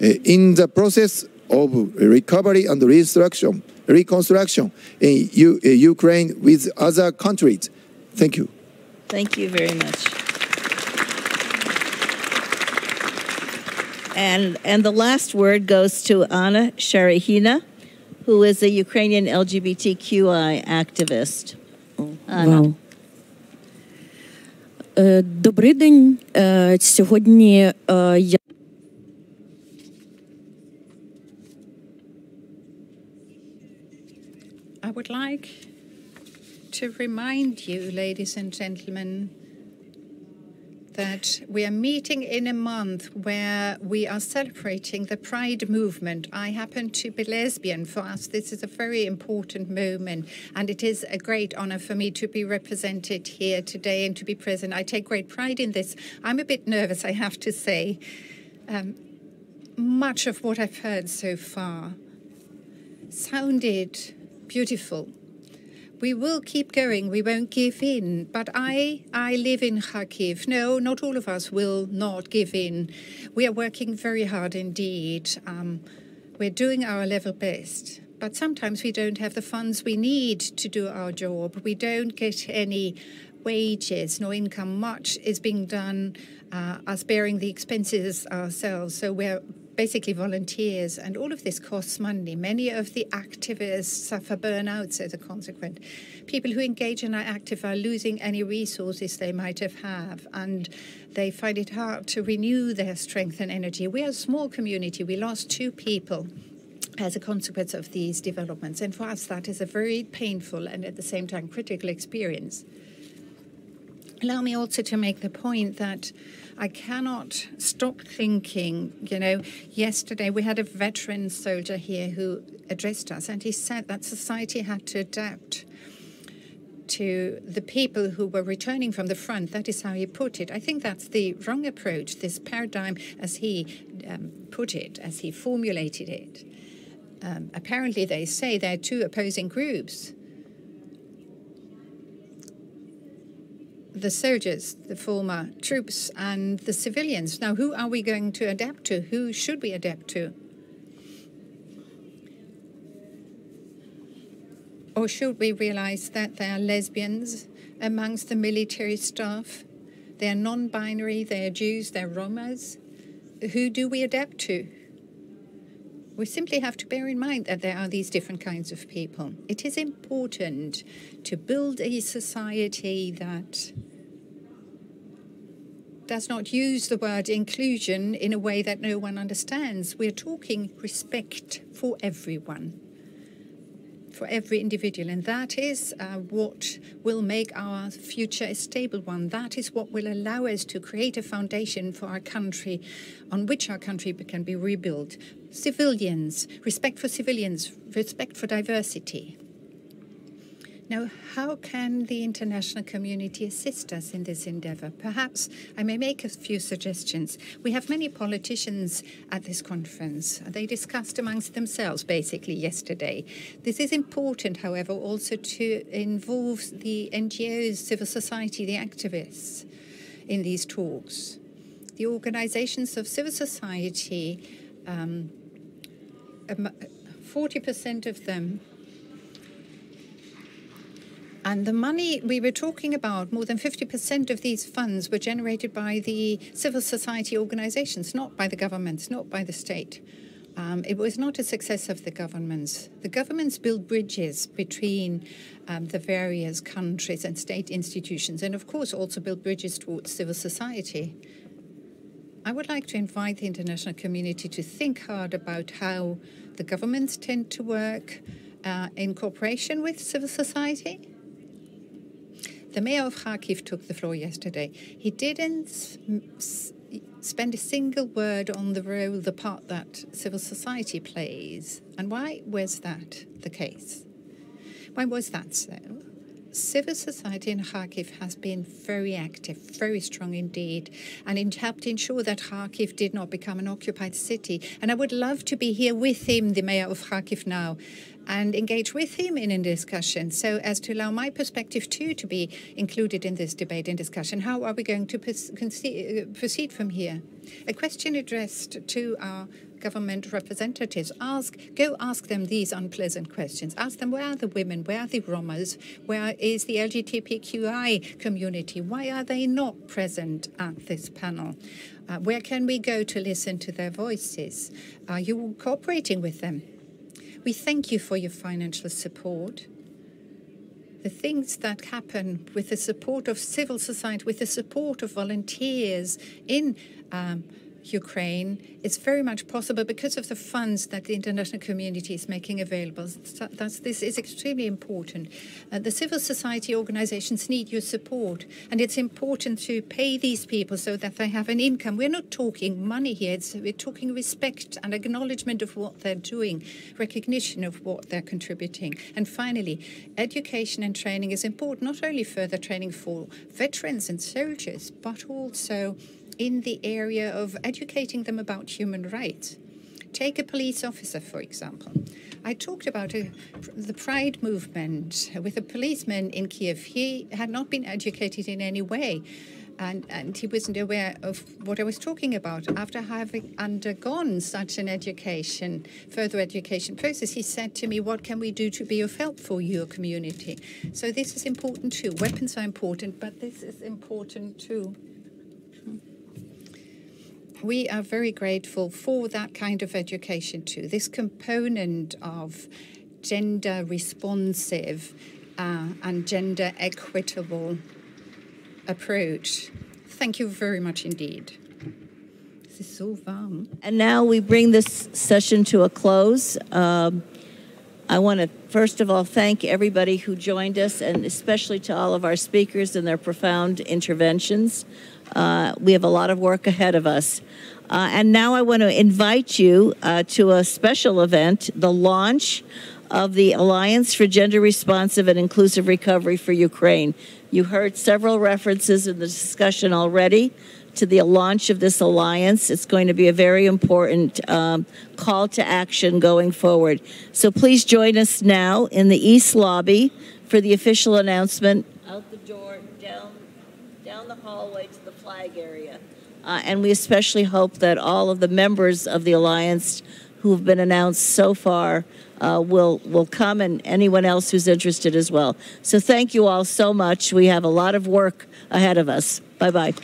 in the process of recovery and reconstruction in Ukraine with other countries. Thank you. Thank you very much. And the last word goes to Anna Sharyhina, who is a Ukrainian LGBTQI activist. Anna. Wow. Добрий день. Сьогодні я I would like to remind you, ladies and gentlemen, that we are meeting in a month where we are celebrating the Pride movement. I happen to be lesbian. For us, this is a very important moment, and it is a great honor for me to be represented here today and to be present. I take great pride in this. I'm a bit nervous, I have to say. Much of what I've heard so far sounded beautiful. We will keep going. We won't give in. But I live in Kharkiv. No, not all of us will not give in. We are working very hard indeed. We're doing our level best. But sometimes we don't have the funds we need to do our job. We don't get any wages, no income. Much is being done, us bearing the expenses ourselves. So we're basically volunteers, and all of this costs money. Many of the activists suffer burnouts as a consequence. People who engage and are active are losing any resources they might have, and they find it hard to renew their strength and energy. We are a small community. We lost 2 people as a consequence of these developments, and for us that is a very painful and at the same time critical experience. Allow me also to make the point that I cannot stop thinking, yesterday we had a veteran soldier here who addressed us, and he said that society had to adapt to the people who were returning from the front. That is how he put it. I think that's the wrong approach, this paradigm as he put it, as he formulated it. Apparently they say there are 2 opposing groups. The soldiers, the former troops, and the civilians. Now, who are we going to adapt to? Who should we adapt to? Or should we realize that there are lesbians amongst the military staff? They are non-binary, they are Jews, they are Romas. Who do we adapt to? We simply have to bear in mind that there are these different kinds of people. It is important to build a society that does not use the word inclusion in a way that no one understands. We're talking respect for everyone, for every individual, and that is what will make our future a stable one. That is what will allow us to create a foundation for our country, on which our country can be rebuilt. Civilians, respect for diversity. Now, how can the international community assist us in this endeavor? Perhaps I may make a few suggestions. We have many politicians at this conference. They discussed amongst themselves, basically, yesterday. This is important, however, also to involve the NGOs, civil society, the activists in these talks. The organizations of civil society, 40% of them. And the money we were talking about, more than 50% of these funds were generated by the civil society organizations, not by the governments, not by the state. It was not a success of the governments. The governments build bridges between the various countries and state institutions, and of course also build bridges towards civil society. I would like to invite the international community to think hard about how the governments tend to work in cooperation with civil society. The mayor of Kharkiv took the floor yesterday. He didn't spend a single word on the role, the part that civil society plays. And why was that the case? Why was that so? Civil society in Kharkiv has been very active, very strong indeed, and it helped ensure that Kharkiv did not become an occupied city. And I would love to be here with him, the mayor of Kharkiv now, and engage with him in a discussion so as to allow my perspective too to be included in this debate and discussion. How are we going to proceed from here? A question addressed to our government representatives. Go ask them these unpleasant questions. Ask them, where are the women? Where are the Romas? Where is the LGBTQI community? Why are they not present at this panel? Where can we go to listen to their voices? Are you cooperating with them? We thank you for your financial support. The things that happen with the support of civil society, with the support of volunteers in Ukraine, it's very much possible because of the funds that the international community is making available. This is extremely important. The civil society organizations need your support, and it's important to pay these people so that they have an income. We're not talking money here. We're talking respect and acknowledgement of what they're doing, recognition of what they're contributing. And finally, education and training is important, not only further training for veterans and soldiers, but also in the area of educating them about human rights. Take a police officer, for example. I talked about the Pride movement with a policeman in Kiev. He had not been educated in any way, and he wasn't aware of what I was talking about. After having undergone such an education, further education process, he said to me, what can we do to be of help for your community? So this is important too. Weapons are important, but this is important too. We are very grateful for that kind of education too, this component of gender responsive and gender equitable approach. Thank you very much indeed. This is so warm. And now we bring this session to a close. I want to first of all thank everybody who joined us, and especially to all of our speakers and their profound interventions. We have a lot of work ahead of us. And now I want to invite you to a special event, the launch of the Alliance for Gender Responsive and Inclusive Recovery for Ukraine. You heard several references in the discussion already to the launch of this alliance. It's going to be a very important call to action going forward. So please join us now in the East Lobby for the official announcement. Out the door, down the hallway to the flag area. And we especially hope that all of the members of the alliance who have been announced so far will come, and anyone else who's interested as well. So thank you all so much. We have a lot of work ahead of us. Bye-bye.